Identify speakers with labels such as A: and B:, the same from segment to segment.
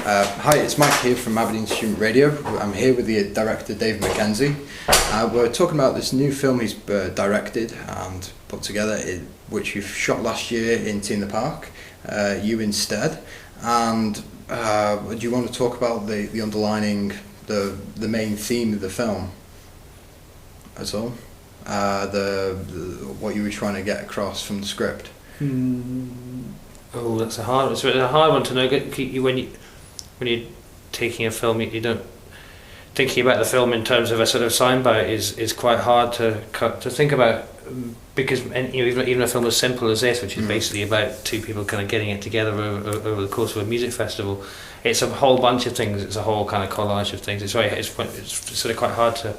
A: Hi, it's Mike here from Aberdeen Student Radio. I'm here with the director Dave Mackenzie. We're talking about this new film he's directed and put together, which we shot last year in the Park, You Instead. And do you want to talk about the underlining, the main theme of the film? That's all. What you were trying to get across from the script.
B: Oh, that's a hard one. It's a hard one to know. When you're taking a film, you don't thinking about the film in terms of a sort of soundbite is quite hard to think about, because even a film as simple as this, which is basically about two people kind of getting it together over the course of a music festival, it's a whole bunch of things. It's a whole kind of collage of things. It's sort of quite hard to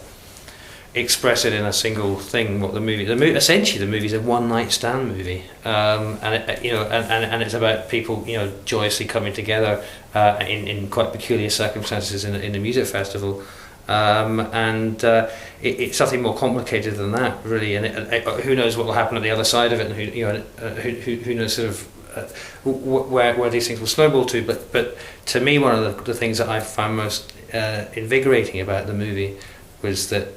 B: express it in a single thing. What the movie essentially the movie's a one night stand movie, and it's about people joyously coming together in quite peculiar circumstances in a music festival, it's something more complicated than that, really. And who knows what will happen at the other side of it, and who knows sort of where these things will snowball to. But to me, one of the things that I found most invigorating about the movie was that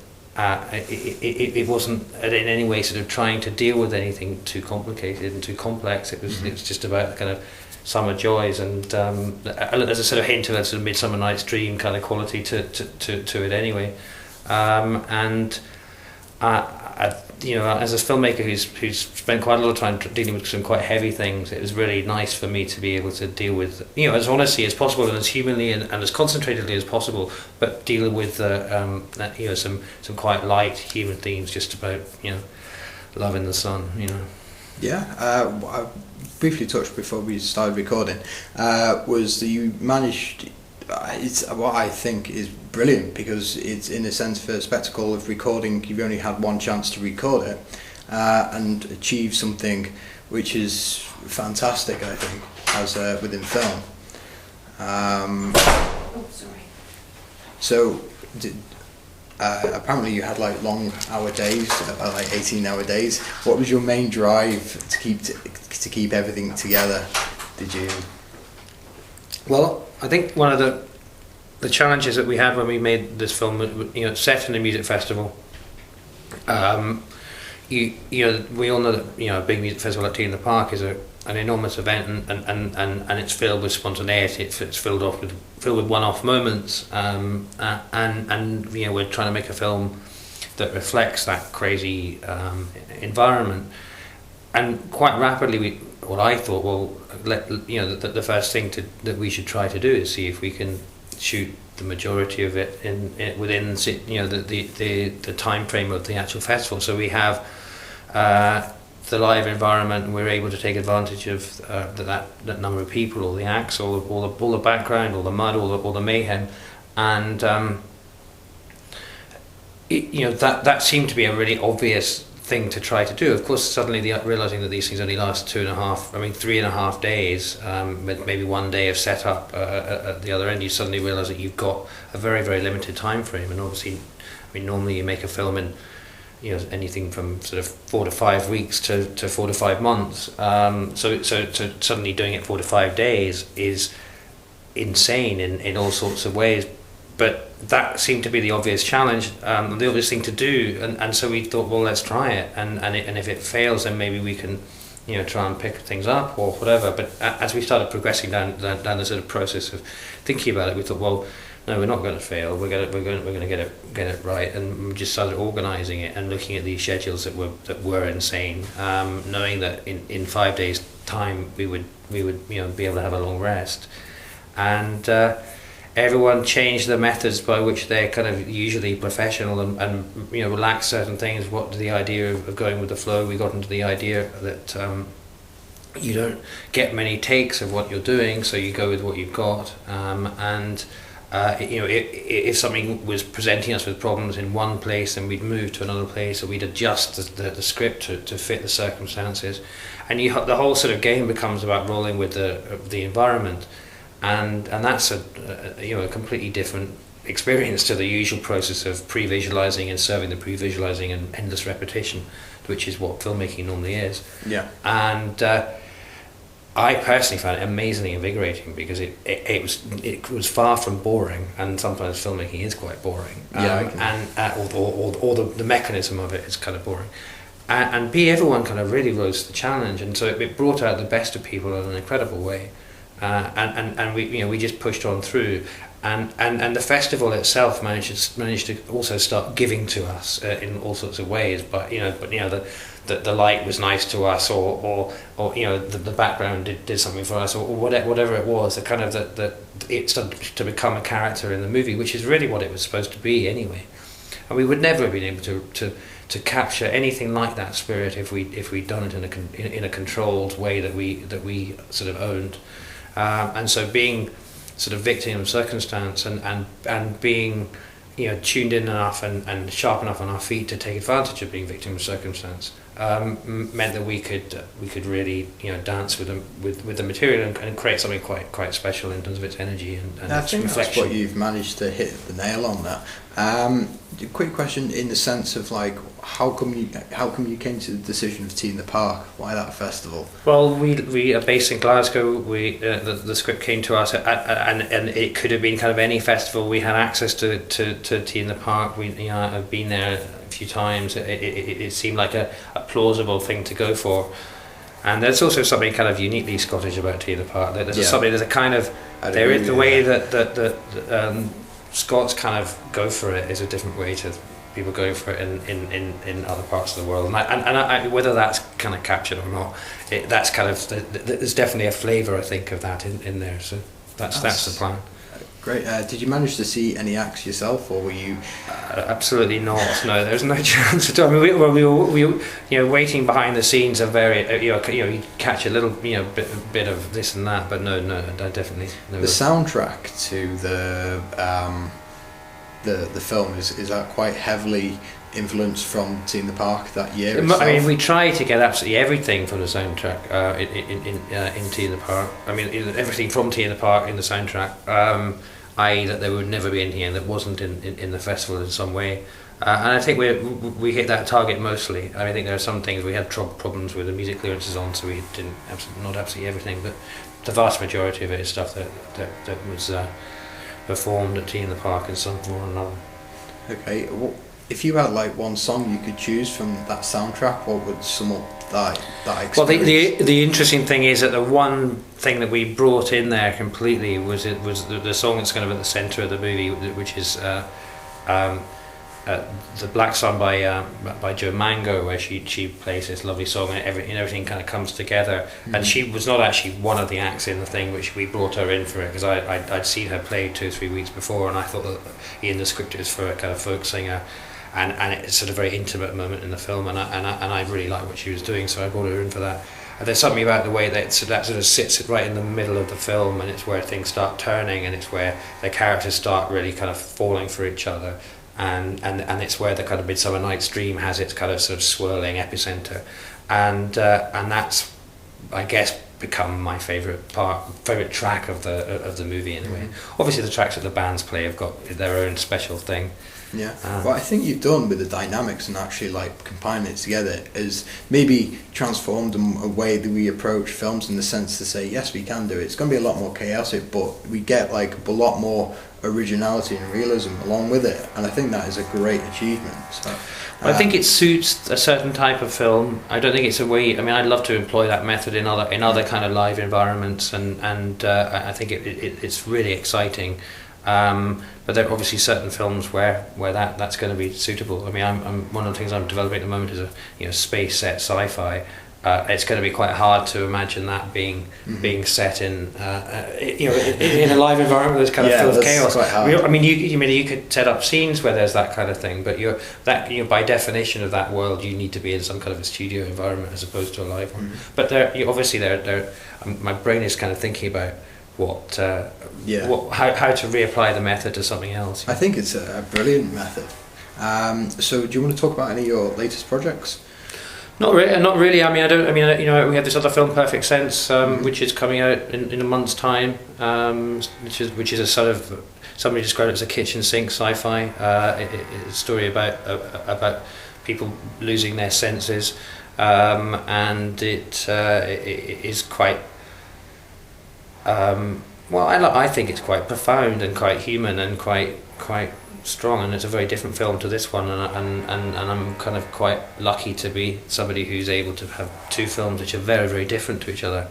B: it wasn't in any way sort of trying to deal with anything too complicated and too complex. It was just about kind of summer joys, and there's a sort of hint of a sort of Midsummer Night's Dream kind of quality to it anyway. As a filmmaker who's spent quite a lot of time dealing with some quite heavy things, it was really nice for me to be able to deal with, as honestly as possible and as humanly and as concentratedly as possible, but dealing with some quite light human themes, just about love in the sun.
A: Yeah, I briefly touched before we started recording, was that you managed. It's what I think is brilliant, because it's, in a sense, for a spectacle of recording, you've only had one chance to record it and achieve something which is fantastic, I think, as within film. So apparently you had like long hour days, like 18-hour days. What was your main drive to keep everything together? Did you?
B: Well, I think one of the challenges that we had when we made this film, set in a music festival, we all know that a big music festival like in the Park is an enormous event, and it's filled with spontaneity. It's filled with one-off moments, and we're trying to make a film that reflects that crazy environment. And quite rapidly, I thought, the first thing that we should try to do is see if we can shoot the majority of it within the time frame of the actual festival. So we have the live environment, and we're able to take advantage of that number of people, all the acts, all the background, all the mud, all the mayhem, and that seemed to be a really obvious thing to try to do. Of course, suddenly realizing that these things only last 3.5 days, with maybe 1 day of setup at the other end, you suddenly realize that you've got a very, very limited time frame. And obviously, normally you make a film in anything from sort of 4 to 5 weeks to 4 to 5 months. So suddenly doing it 4 to 5 days is insane in all sorts of ways. But that seemed to be the obvious challenge, the obvious thing to do, and so we thought, well, let's try it, and if it fails, then maybe we can, try and pick things up or whatever. But as we started progressing down the sort of process of thinking about it, we thought, well, no, we're not going to fail. We're going to get it right, and we just started organising it and looking at these schedules that were insane, knowing that in 5 days' time we would be able to have a long rest, and. Everyone changed the methods by which they're kind of usually professional and relax certain things. What the idea of going with the flow, we got into the idea that you don't get many takes of what you're doing, so you go with what you've got. If something was presenting us with problems in one place, then we'd move to another place, or we'd adjust the script to fit the circumstances. And the whole sort of game becomes about rolling with the environment. And that's a completely different experience to the usual process of pre-visualizing and serving the pre-visualizing and endless repetition, which is what filmmaking normally is.
A: Yeah.
B: And I personally found it amazingly invigorating because it was far from boring, and sometimes filmmaking is quite boring. Or the mechanism of it is kind of boring. And B, everyone kind of really rose to the challenge, and so it brought out the best of people in an incredible way. And we just pushed on through, and the festival itself managed to also start giving to us in all sorts of ways. But the light was nice to us, or the background did something for us, or whatever it was. The kind of it started to become a character in the movie, which is really what it was supposed to be anyway. And we would never have been able to capture anything like that spirit if we'd done it in a controlled way that we sort of owned. And so being sort of victim of circumstance and being tuned in enough and sharp enough on our feet to take advantage of being victim of circumstance meant that we could really dance with the material and create something quite special in terms of its energy and
A: I
B: its
A: think
B: reflection.
A: that's what you've managed to hit the nail on there. Quick question in the sense of like how come you came to the decision of Tea in the Park? Why that festival?
B: Well, we are based in Glasgow. The script came to us, and it could have been kind of any festival. We had access to Tea in the Park. I've been there a few times. It seemed like a plausible thing to go for. And there's also something kind of uniquely Scottish about Tea in the Park. There's a kind of the way that Scots kind of go for it is a different way to people going for it in other parts of the world, and I, whether that's kind of captured or not, that's kind of there's definitely a flavour I think of that in there. So that's the plan.
A: Great. Did you manage to see any acts yourself, or were you?
B: Absolutely not. No, there's no chance at all. I mean, we were waiting behind the scenes of very you catch a little bit of this and that, but no, I definitely. No.
A: The soundtrack to the film is that quite heavily influenced from Tea in the Park that year itself?
B: I mean, we tried to get absolutely everything from the soundtrack in Tea in the Park. I mean, everything from Tea in the Park in the soundtrack, i.e. that there would never be anything that wasn't in the festival in some way. And I think we hit that target mostly. I think there are some things we had problems with the music clearances on, so we didn't not absolutely everything, but the vast majority of it is stuff that was performed at Tea in the Park in some form or another.
A: Okay, well, if you had like one song you could choose from that soundtrack, what would sum up that experience?
B: Well, the interesting thing is that the one thing that we brought in there completely was the song that's kind of at the centre of the movie, which is the Black Sun by Joe Mango, where she plays this lovely song and everything kind of comes together. Mm-hmm. And she was not actually one of the acts in the thing, which we brought her in for it because I'd seen her play 2 or 3 weeks before, and I thought that in the script it was for a kind of folk singer, and it's sort of a very intimate moment in the film, and I really liked what she was doing, so I brought her in for that. And there's something about the way that sort of sits right in the middle of the film, and it's where things start turning, and it's where the characters start really kind of falling for each other. And it's where the kind of Midsummer Night's Dream has its kind of sort of swirling epicenter, and that's, I guess, become my favourite track of the movie in a way. Obviously, the tracks that the bands play have got their own special thing.
A: Yeah, what I think you've done with the dynamics and actually like combining it together is maybe transformed a way that we approach films, in the sense to say yes, we can do it. It's going to be a lot more chaotic, but we get like a lot more originality and realism along with it, and I think that is a great achievement. So,
B: I think it suits a certain type of film. I don't think it's a way. I mean, I'd love to employ that method in other kind of live environments, and I think it's really exciting. But there are obviously certain films where that's going to be suitable. I mean, I'm one of the things I'm developing at the moment is a space set sci-fi. It's going to be quite hard to imagine that being set in in a live environment that's kind of full of chaos. I mean, you could set up scenes where there's that kind of thing, but by definition of that world, you need to be in some kind of a studio environment as opposed to a live one. But obviously my brain is kind of thinking about how to reapply the method to something else.
A: I think it's a brilliant method. So, do you want to talk about any of your latest projects?
B: Not really. I mean, we have this other film, Perfect Sense, which is coming out in a month's time, which is a sort of, somebody described it as a kitchen sink sci-fi. It's a story about people losing their senses, and it is quite Well, I think it's quite profound and quite human and quite strong, and it's a very different film to this one, and I'm kind of quite lucky to be somebody who's able to have two films which are very, very different to each other,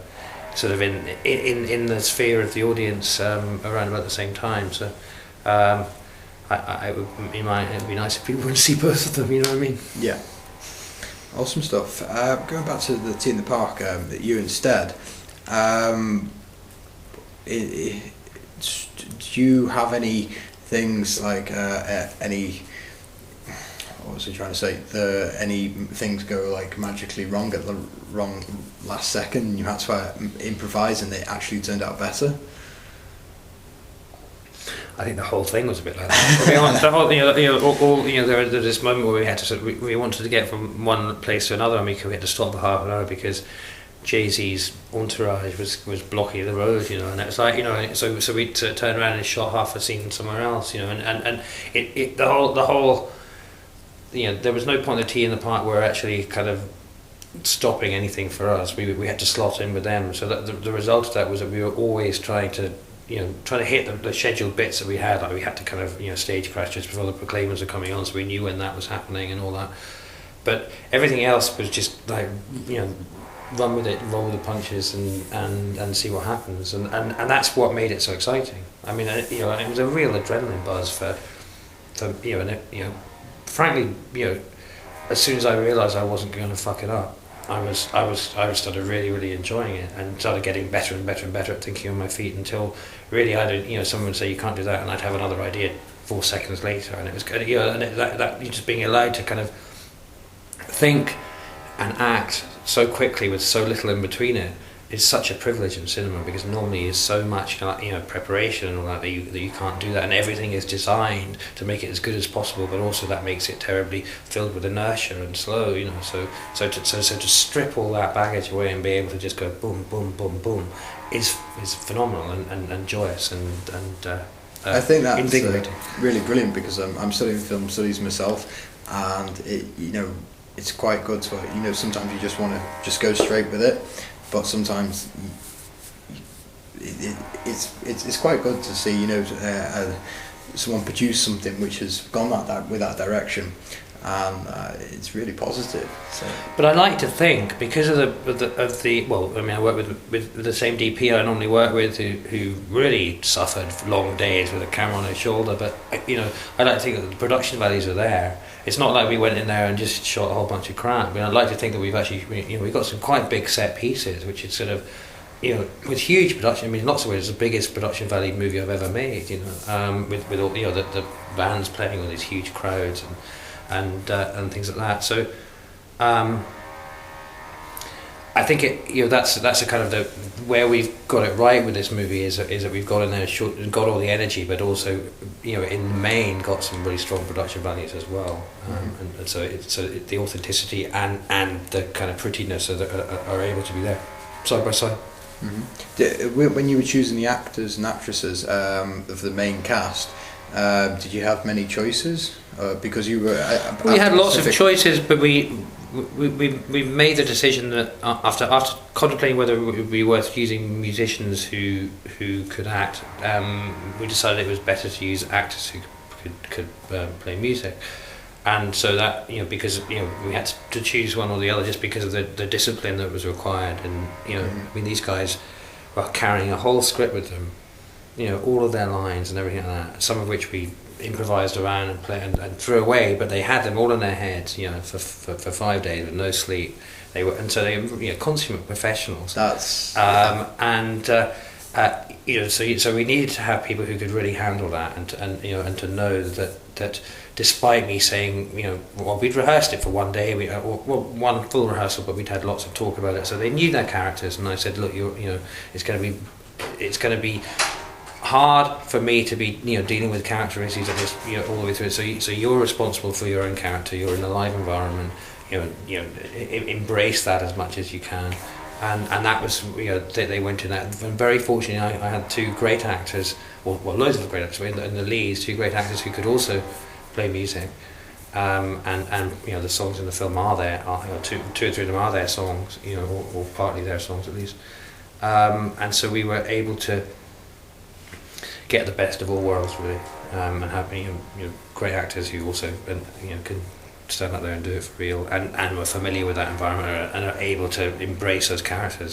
B: sort of in the sphere of the audience around about the same time. So it would be nice if people would see both of them, you know what I mean?
A: Yeah. Awesome stuff. Going back to the Tea in the Park, you instead, do you have any things like any, what was I trying to say, any things go like magically wrong at the wrong last second and you had to improvise and they actually turned out better?
B: I think the whole thing was a bit like that. To be honest, the whole, there was this moment where we had to we wanted to get from one place to another, and we had to stop for half an hour because Jay-Z's entourage was blocking the road, and it was like, so we turned around and shot half a scene somewhere else, and the whole there was no point in the Tea in the Park where actually kind of stopping anything for us. We had to slot in with them, so that the result of that was that we were always trying to hit the scheduled bits that we had. Like we had to kind of stage crash just before the Proclaimers were coming on, so we knew when that was happening and all that. But everything else was just like run with it, roll with the punches, and see what happens. And that's what made it so exciting. I mean, it was a real adrenaline buzz for frankly, as soon as I realised I wasn't going to fuck it up, I started really, really enjoying it and started getting better and better and better at thinking on my feet until really someone would say you can't do that, and I'd have another idea 4 seconds later, and it was good, that just being allowed to kind of think and act so quickly with so little in between it is such a privilege in cinema, because normally there's so much preparation and all that you can't do that, and everything is designed to make it as good as possible, but also that makes it terribly filled with inertia and slow, so to strip all that baggage away and be able to just go boom boom boom boom is phenomenal and joyous and
A: I think that's
B: invigorating.
A: Really brilliant, because I'm studying film studies myself, and it's quite good to sometimes you just want to just go straight with it, but sometimes it's quite good to see someone produce something which has gone with that direction, and it's really positive. So.
B: But I like to think, because of the I work with the same DP I normally work with, who really suffered long days with a camera on his shoulder, but I like to think that the production values are there. It's not like we went in there and just shot a whole bunch of crap. I'd like to think that we've actually, we've got some quite big set pieces, which is sort of, with huge production. I mean, in lots of ways, it's the biggest production value movie I've ever made. With all the bands playing with these huge crowds and things like that. So, I think that's a kind of where we've got it right with this movie is that we've got in there got all the energy, but also in the main got some really strong production values as well, and so the authenticity and the kind of prettiness are able to be there side by side.
A: Mm-hmm. When you were choosing the actors and actresses of the main cast, did you have many choices? Because you were
B: we had lots of choices, but we made the decision that after contemplating whether it would be worth using musicians who could act, we decided it was better to use actors who could play music, and so that because we had to choose one or the other just because of the discipline that was required, and I mean, these guys were carrying a whole script with them, all of their lines and everything like that, some of which we improvised around and played and threw away, but they had them all in their heads, for 5 days with no sleep. They were consummate professionals.
A: That's
B: so we needed to have people who could really handle that, and to know that despite me saying we'd rehearsed it for one day, one full rehearsal, but we'd had lots of talk about it, so they knew their characters, and I said, look, it's going to be hard for me to be dealing with character issues like this all the way through. So you're responsible for your own character. You're in a live environment. Embrace that as much as you can, and that was they went in that. And very fortunately, I had two great actors, or loads of great actors in the leads. Two great actors who could also play music, and the songs in the film are there. Two or three of them are their songs, or partly their songs at least. and so we were able to get the best of all worlds, really, and have great actors who also can stand up there and do it for real, and were familiar with that environment and are able to embrace those characters.